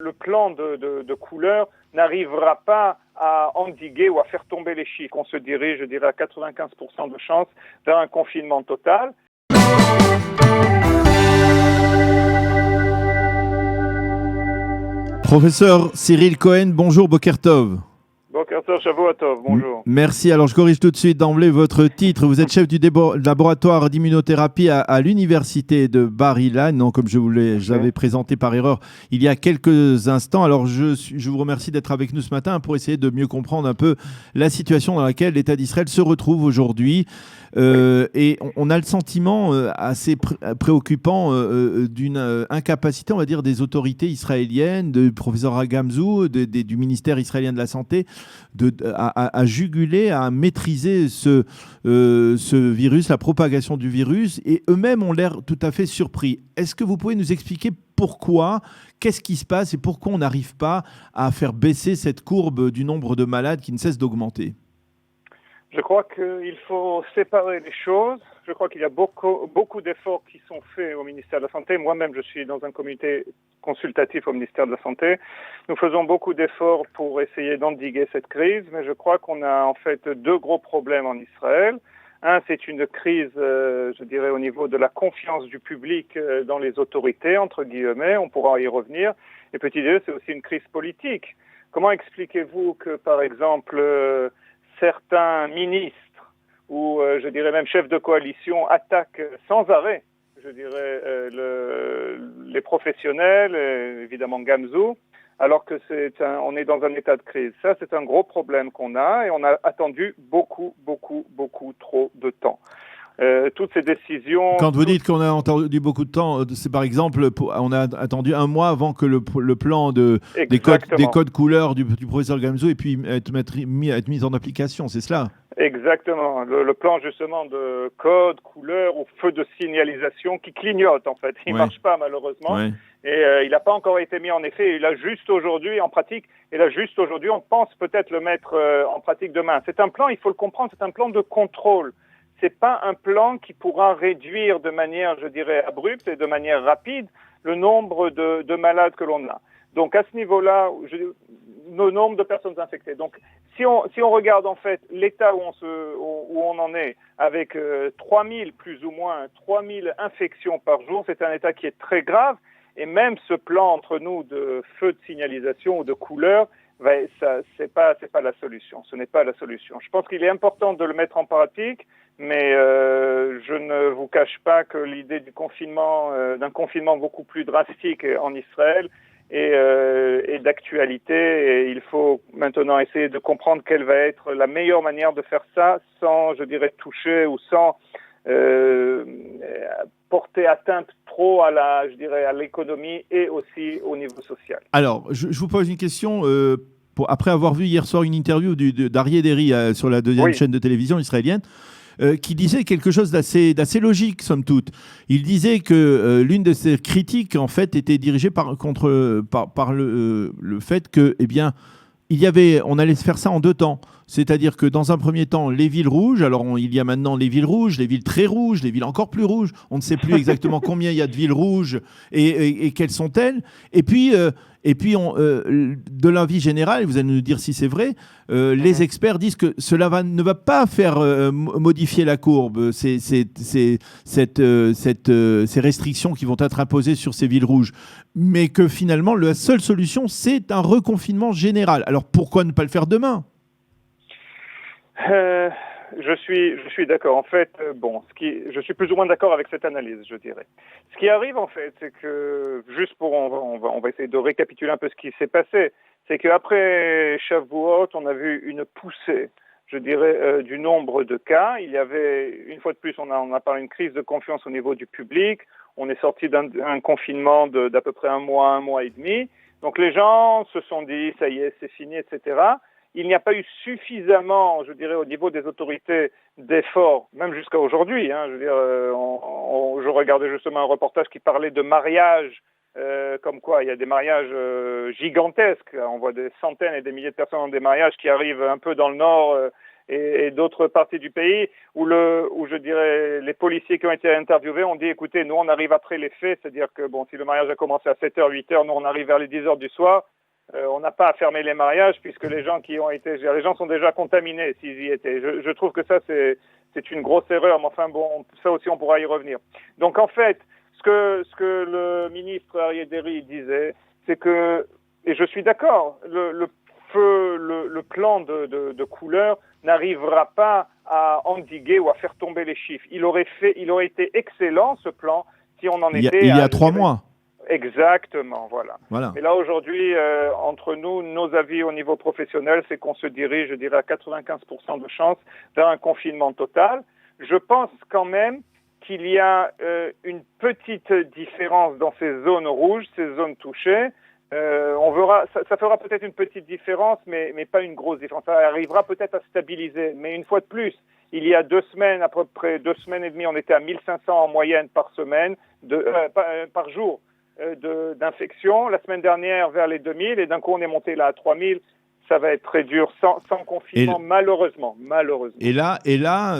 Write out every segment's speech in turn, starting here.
Le plan de couleur n'arrivera pas à endiguer ou à faire tomber les chiffres. On se dirige, je dirais, à 95% de chance vers un confinement total. Professeur Cyril Cohen, bonjour, Boker Tov. Boker Tov, Shavuot Tov, bonjour. Merci. Alors, je corrige tout de suite d'emblée votre titre. Vous êtes chef du laboratoire d'immunothérapie à l'université de Bar-Ilan, non, comme je l'avais présenté par erreur il y a quelques instants. Alors, je vous remercie d'être avec nous ce matin pour essayer de mieux comprendre un peu la situation dans laquelle l'État d'Israël se retrouve aujourd'hui. Et on a le sentiment assez préoccupant d'une incapacité, on va dire, des autorités israéliennes, du professeur Agamzou, du ministère israélien de la Santé, à juguler, à maîtriser ce virus, la propagation du virus, et eux-mêmes ont l'air tout à fait surpris. Est-ce que vous pouvez nous expliquer pourquoi, qu'est-ce qui se passe et pourquoi on n'arrive pas à faire baisser cette courbe du nombre de malades qui ne cesse d'augmenter ? Je crois qu'il faut séparer les choses. Je crois qu'il y a beaucoup d'efforts qui sont faits au ministère de la Santé. Moi-même, je suis dans un comité consultatif au ministère de la Santé. Nous faisons beaucoup d'efforts pour essayer d'endiguer cette crise, mais je crois qu'on a en fait deux gros problèmes en Israël. Un, c'est une crise, je dirais, au niveau de la confiance du public dans les autorités, entre guillemets. On pourra y revenir. Et petit deux, c'est aussi une crise politique. Comment expliquez-vous que, par exemple, certains ministres ou, je dirais même chefs de coalition attaquent sans arrêt, je dirais, les professionnels, évidemment Gamzou, alors que on est dans un état de crise. Ça, c'est un gros problème qu'on a et on a attendu beaucoup trop de temps. Toutes ces décisions... Quand vous dites qu'on a attendu beaucoup de temps, c'est par exemple, on a attendu un mois avant que le plan des codes couleurs du professeur Gamzou ait pu être mis en application, c'est cela ? Exactement. Le plan justement de code, couleur ou feu de signalisation qui clignote en fait. Il ne marche pas malheureusement. Ouais. Et il n'a pas encore été mis en effet. Il a juste aujourd'hui en pratique. Et là juste aujourd'hui, on pense peut-être le mettre en pratique demain. C'est un plan, il faut le comprendre, c'est un plan de contrôle. C'est pas un plan qui pourra réduire de manière, je dirais, abrupte et de manière rapide le nombre de malades que l'on a. Donc à ce niveau-là, le nombre de personnes infectées. Donc si on regarde en fait l'état où on en est avec 3000 plus ou moins 3000 infections par jour, c'est un état qui est très grave. Et même ce plan entre nous de feu de signalisation ou de couleur, c'est pas la solution. Ce n'est pas la solution. Je pense qu'il est important de le mettre en pratique. Mais je ne vous cache pas que l'idée du confinement, d'un confinement beaucoup plus drastique en Israël est d'actualité. Et il faut maintenant essayer de comprendre quelle va être la meilleure manière de faire ça sans, je dirais, toucher ou sans porter atteinte trop à l'économie et aussi au niveau social. Alors, je vous pose une question. Après avoir vu hier soir une interview d'Aryeh Deri sur la deuxième chaîne de télévision israélienne, qui disait quelque chose d'assez logique, somme toute. Il disait que l'une de ses critiques, en fait, était dirigée par le fait que, eh bien, on allait faire ça en deux temps. C'est-à-dire que dans un premier temps, les villes rouges, alors il y a maintenant les villes rouges, les villes très rouges, les villes encore plus rouges. On ne sait plus exactement combien il y a de villes rouges et quelles sont-elles. Et puis de l'avis général, vous allez nous dire si c'est vrai, les experts disent que cela ne va pas faire modifier la courbe, ces restrictions qui vont être imposées sur ces villes rouges, mais que finalement, la seule solution, c'est un reconfinement général. Alors pourquoi ne pas le faire demain ? Je suis d'accord. En fait, je suis plus ou moins d'accord avec cette analyse, je dirais. Ce qui arrive, en fait, c'est que, juste on va essayer de récapituler un peu ce qui s'est passé, c'est qu'après Shavuot, on a vu une poussée, je dirais, du nombre de cas. Il y avait, une fois de plus, on a parlé d'une crise de confiance au niveau du public. On est sorti d'un confinement d'à peu près un mois et demi. Donc les gens se sont dit, ça y est, c'est fini, etc. Il n'y a pas eu suffisamment, je dirais, au niveau des autorités d'efforts, même jusqu'à aujourd'hui. Je veux dire, je regardais justement un reportage qui parlait de mariages, comme quoi il y a des mariages gigantesques. On voit des centaines et des milliers de personnes dans des mariages qui arrivent un peu dans le nord et d'autres parties du pays où je dirais les policiers qui ont été interviewés ont dit écoutez, nous on arrive après les faits, c'est-à-dire que bon, si le mariage a commencé à 7h, 8h, nous on arrive vers les 10h du soir, on n'a pas à fermer les mariages puisque les gens les gens sont déjà contaminés s'ils y étaient. Je trouve que ça c'est une grosse erreur, mais enfin bon, ça aussi on pourra y revenir. Donc en fait, ce que le ministre Aryeh Deri disait, c'est que, et je suis d'accord, le plan de couleur n'arrivera pas à endiguer ou à faire tomber les chiffres. Il aurait été excellent ce plan si on en était. Il y a 3 mois. Exactement, voilà. Et là aujourd'hui, entre nous, nos avis au niveau professionnel, c'est qu'on se dirige, je dirais, à 95% de chance vers un confinement total. Je pense quand même qu'il y a une petite différence dans ces zones rouges, ces zones touchées. On verra, ça fera peut-être une petite différence, mais pas une grosse différence. Ça arrivera peut-être à stabiliser. Mais une fois de plus, il y a 2 semaines, à peu près 2 semaines et demie, on était à 1500 en moyenne par semaine, par jour d'infection. La semaine dernière, vers les 2000, et d'un coup, on est monté là à 3000. Ça va être très dur, sans confinement, malheureusement. Et là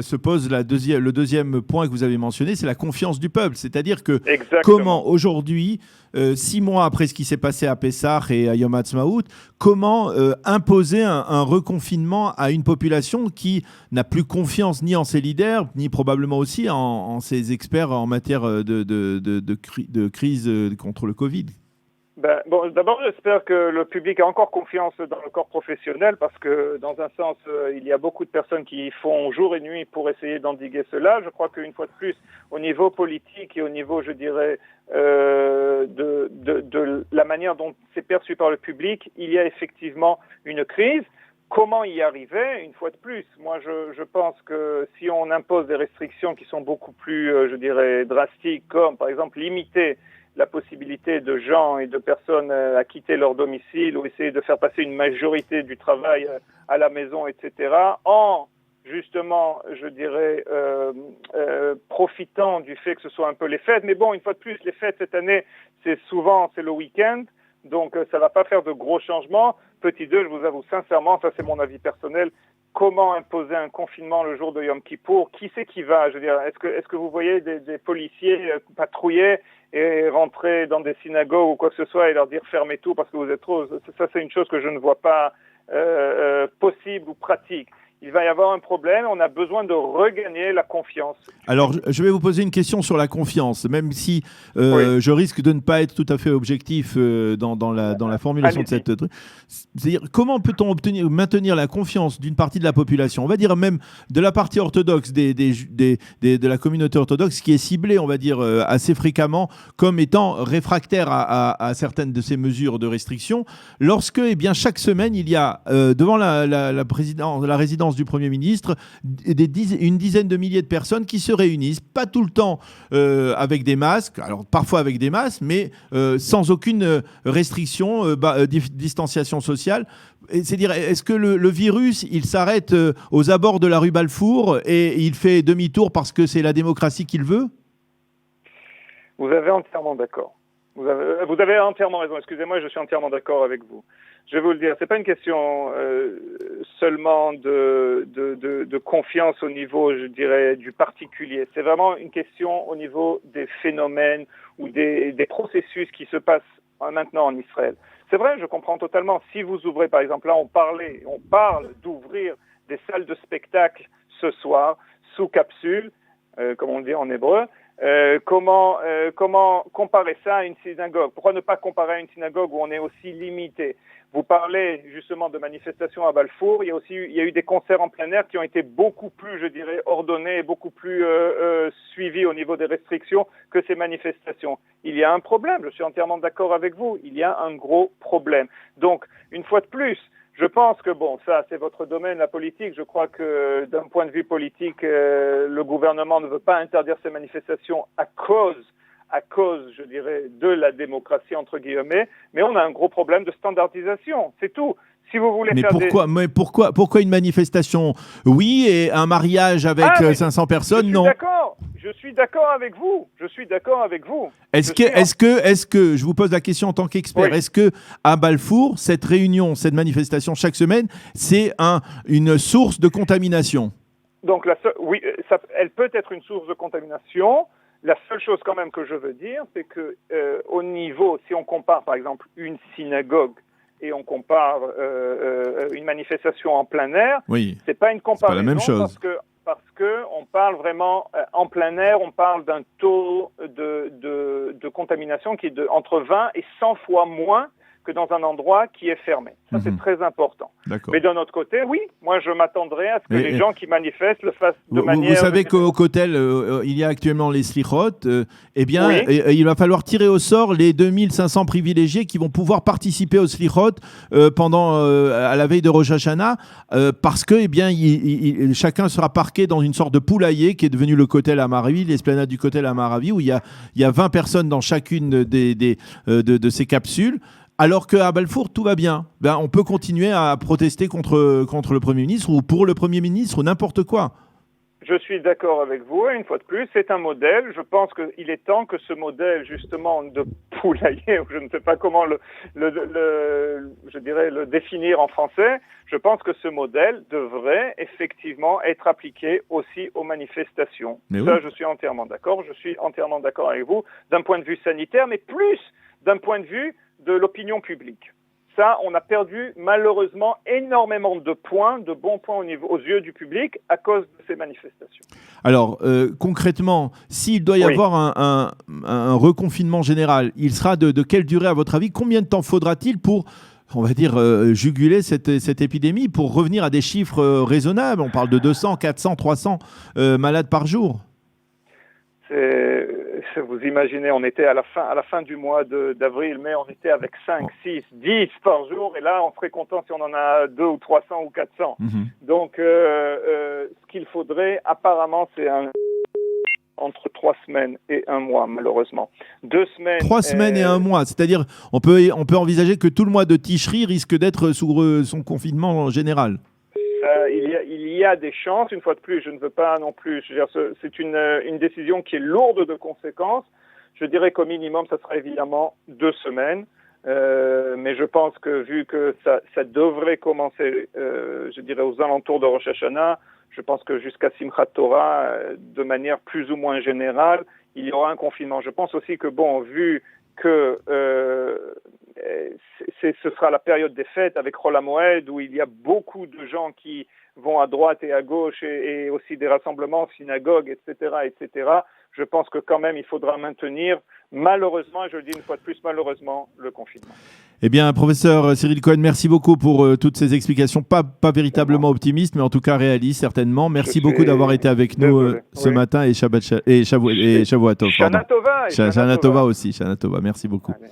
se pose le deuxième point que vous avez mentionné, c'est la confiance du peuple. C'est-à-dire que comment aujourd'hui, 6 mois après ce qui s'est passé à Pessah et à Yom Ha'atzmaut, comment imposer un reconfinement à une population qui n'a plus confiance ni en ses leaders, ni probablement aussi en ses experts en matière de crise contre le Covid? D'abord, j'espère que le public a encore confiance dans le corps professionnel parce que, dans un sens, il y a beaucoup de personnes qui font jour et nuit pour essayer d'endiguer cela. Je crois qu'une fois de plus, au niveau politique et au niveau, je dirais, de la manière dont c'est perçu par le public, il y a effectivement une crise. Comment y arriver? Une fois de plus, moi, je pense que si on impose des restrictions qui sont beaucoup plus, je dirais, drastiques, comme, par exemple, limiter la possibilité de gens et de personnes à quitter leur domicile ou essayer de faire passer une majorité du travail à la maison, etc., en justement, je dirais, profitant du fait que ce soit un peu les fêtes. Mais bon, une fois de plus, les fêtes cette année, c'est le week-end, donc ça va pas faire de gros changements. Petit 2, je vous avoue sincèrement, ça c'est mon avis personnel, comment imposer un confinement le jour de Yom Kippour? Qui c'est qui va? Je veux dire, est-ce que vous voyez des policiers patrouiller et rentrer dans des synagogues ou quoi que ce soit et leur dire fermez tout parce que vous êtes trop? Ça, c'est une chose que je ne vois pas possible ou pratique. Il va y avoir un problème, on a besoin de regagner la confiance. Alors, je vais vous poser une question sur la confiance, même si je risque de ne pas être tout à fait objectif dans la formulation de cette truc. C'est-à-dire, comment peut-on maintenir la confiance d'une partie de la population, on va dire même de la partie orthodoxe, de la communauté orthodoxe, qui est ciblée, on va dire, assez fréquemment comme étant réfractaire à certaines de ces mesures de restriction, lorsque, bien, chaque semaine, il y a devant la résidence du Premier ministre, une dizaine de milliers de personnes qui se réunissent, pas tout le temps avec des masques, alors parfois avec des masques, mais sans aucune restriction, distanciation sociale. C'est-à-dire, est-ce que le virus, il s'arrête aux abords de la rue Balfour et il fait demi-tour parce que c'est la démocratie qu'il veut? Vous avez entièrement d'accord. Vous avez entièrement raison. Excusez-moi, je suis entièrement d'accord avec vous. Je vais vous le dire, c'est pas une question seulement de confiance au niveau, je dirais, du particulier. C'est vraiment une question au niveau des phénomènes ou des processus qui se passent maintenant en Israël. C'est vrai, je comprends totalement. Si vous ouvrez, par exemple, là, on parle d'ouvrir des salles de spectacle ce soir sous capsule, comme on dit en hébreu. Comment comparer ça à une synagogue? Pourquoi ne pas comparer à une synagogue où on est aussi limité? Vous parlez justement de manifestations à Balfour. Il y a eu des concerts en plein air qui ont été beaucoup plus, je dirais, ordonnés et beaucoup plus suivis au niveau des restrictions que ces manifestations. Il y a un problème. Je suis entièrement d'accord avec vous. Il y a un gros problème. Donc, une fois de plus, je pense que, bon, ça, c'est votre domaine, la politique. Je crois que, d'un point de vue politique, le gouvernement ne veut pas interdire ces manifestations à cause, je dirais, de la démocratie, entre guillemets. Mais on a un gros problème de standardisation. C'est tout. Si vous voulez Mais pourquoi une manifestation? Oui, et un mariage avec 500 personnes? Non. Je suis d'accord avec vous. Est-ce que, je vous pose la question en tant qu'expert, oui. Est-ce que à Balfour, cette réunion, cette manifestation chaque semaine, c'est une source de contamination? Donc, oui, elle peut être une source de contamination. La seule chose quand même que je veux dire, c'est que au niveau, si on compare par exemple une synagogue et on compare une manifestation en plein air, oui, c'est pas une comparaison, c'est pas la même chose. Parce que on parle vraiment en plein air, on parle d'un taux de contamination qui est entre 20 et 100 fois moins que dans un endroit qui est fermé. Ça, c'est très important. D'accord. Mais d'un autre côté, oui, moi, je m'attendrais à ce que les gens qui manifestent le fassent de manière... Vous savez qu'au Kotel, il y a actuellement les slichot. Eh bien, oui. Il va falloir tirer au sort les 2500 privilégiés qui vont pouvoir participer au slichot à la veille de Rosh Hashanah, parce que, eh bien, chacun sera parqué dans une sorte de poulailler qui est devenu le Kotel Amaravi, l'esplanade du Kotel Amaravi, où il y a 20 personnes dans chacune de ces capsules. Alors qu'à Balfour, tout va bien. On peut continuer à protester contre le Premier ministre ou pour le Premier ministre ou n'importe quoi. Je suis d'accord avec vous. Et une fois de plus, c'est un modèle. Je pense qu'il est temps que ce modèle, justement, de poulailler, ou je ne sais pas comment je dirais le définir en français, je pense que ce modèle devrait effectivement être appliqué aussi aux manifestations. Mais ça, oui. Je suis entièrement d'accord. Je suis entièrement d'accord avec vous d'un point de vue sanitaire, mais plus d'un point de vue de l'opinion publique. Ça, on a perdu malheureusement énormément de points, de bons points aux yeux du public à cause de ces manifestations. Alors, concrètement, s'il doit y avoir un reconfinement général, il sera de quelle durée à votre avis? Combien de temps faudra-t-il pour, on va dire, juguler cette épidémie, pour revenir à des chiffres raisonnables? On parle de 200, 400, 300 malades par jour. Vous imaginez, on était à la fin du mois d'avril, mai, on était avec 5, 6, 10 par jour, et là, on serait content si on en a 2 ou 300 ou 400. Donc, ce qu'il faudrait, apparemment, c'est entre 3 semaines et 1 mois, malheureusement. 2 semaines... 3 semaines et 1 mois, c'est-à-dire, on peut envisager que tout le mois de Tishri risque d'être sous son confinement général. Il y a des chances, une fois de plus, je ne veux pas non plus, c'est une décision qui est lourde de conséquences. Je dirais qu'au minimum, ça sera évidemment 2 semaines. Mais je pense que vu que ça devrait commencer, je dirais, aux alentours de Rosh Hashanah, je pense que jusqu'à Simchat Torah, de manière plus ou moins générale, il y aura un confinement. Je pense aussi que, vu que ce sera la période des fêtes avec Chol HaMoed, où il y a beaucoup de gens qui vont à droite et à gauche, et aussi des rassemblements, synagogues, etc., etc. Je pense que quand même, il faudra maintenir, malheureusement, et je le dis une fois de plus, malheureusement, le confinement. Eh bien, professeur Cyril Cohen, merci beaucoup pour toutes ces explications, pas véritablement optimistes, mais en tout cas réalistes, certainement. Merci beaucoup d'avoir été avec nous ce matin, et Shavuot Tov. Shana Tova. Shana Tova aussi, Shana Tova. Merci beaucoup. Allez.